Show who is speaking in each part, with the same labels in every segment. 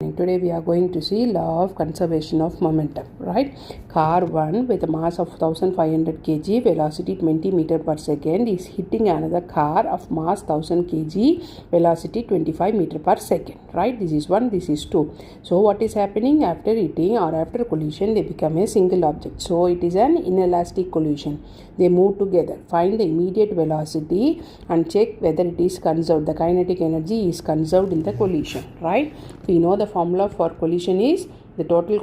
Speaker 1: Today we are going to see law of conservation of momentum, right? Car 1 with a mass of 1500 kg, velocity 20 meter per second is hitting another car of mass 1000 kg, velocity 25 meter per second, right? This is 1, this is 2. So what is happening after hitting or after collision? They become a single object. So it is an inelastic collision. They move together. Find the immediate velocity and check whether it is conserved. The kinetic energy is conserved in the collision, right? We know the formula for collision is the total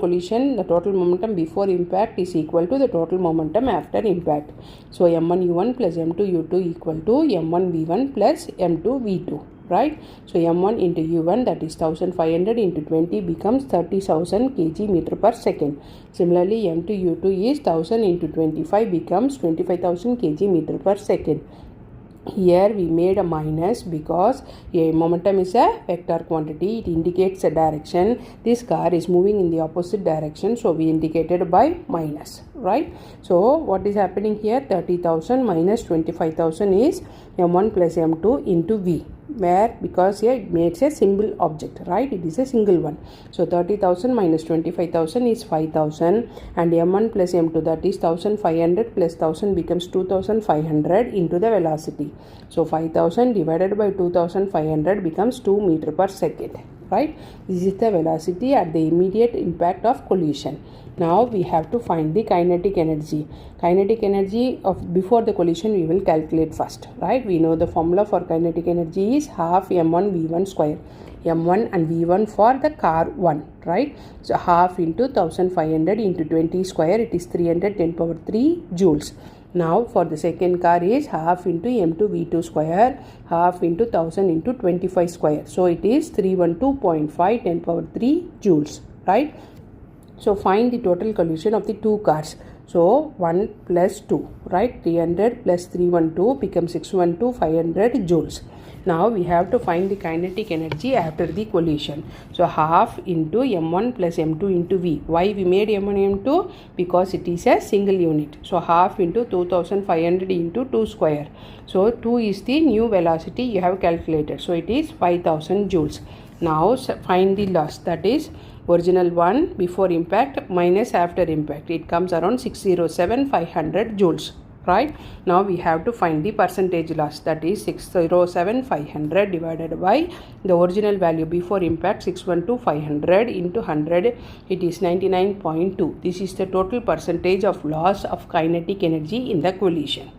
Speaker 1: momentum before impact is equal to the total momentum after impact. So m1 u1 plus m2 u2 equal to m1 v1 plus m2 v2, right? So m1 into u1, that is 1500 into 20 becomes 30,000 kg meter per second. Similarly, m2 u2 is 1000 into 25 becomes 25,000 kg meter per second. Here we made a minus because a momentum is a vector quantity. It indicates a direction. This car is moving in the opposite direction, so we indicated by minus, right? So what is happening here? 30,000 minus 25,000 is m1 plus m2 into v. Where? Because here it makes a single object, right? It is a single one. So 30,000 minus 25,000 is 5,000, and m1 plus m2, that is 1500 plus 1000 becomes 2500 into the velocity. So 5,000 divided by 2500 becomes 2 meter per second, right? This is the velocity at the immediate impact of collision. Now we have to find the kinetic energy. Kinetic energy of before the collision we will calculate first, right? We know the formula for kinetic energy is half m1 v1 square. m1 and v1 for the car 1, right? So half into 1500 into 20 square, it is 310 power 3 joules. Now for the second car is half into m2 v2 square, half into 1000 into 25 square. So it is 312.5 10 power 3 joules, right? So find the total collision of the two cars. So 1 plus 2, right? 300 plus 312 becomes 612 500 joules. Now we have to find the kinetic energy after the collision. So half into m1 plus m2 into v. Why we made m1 m2? Because it is a single unit. So half into 2500 into 2 square. So 2 is the new velocity you have calculated. So it is 5000 joules. Now find the loss, that is original one before impact minus after impact. It comes around 607 500 joules, right? Now we have to find the percentage loss, that is 607 500 divided by the original value before impact 612 500 into 100, it is 99.2. This is the total percentage of loss of kinetic energy in the collision.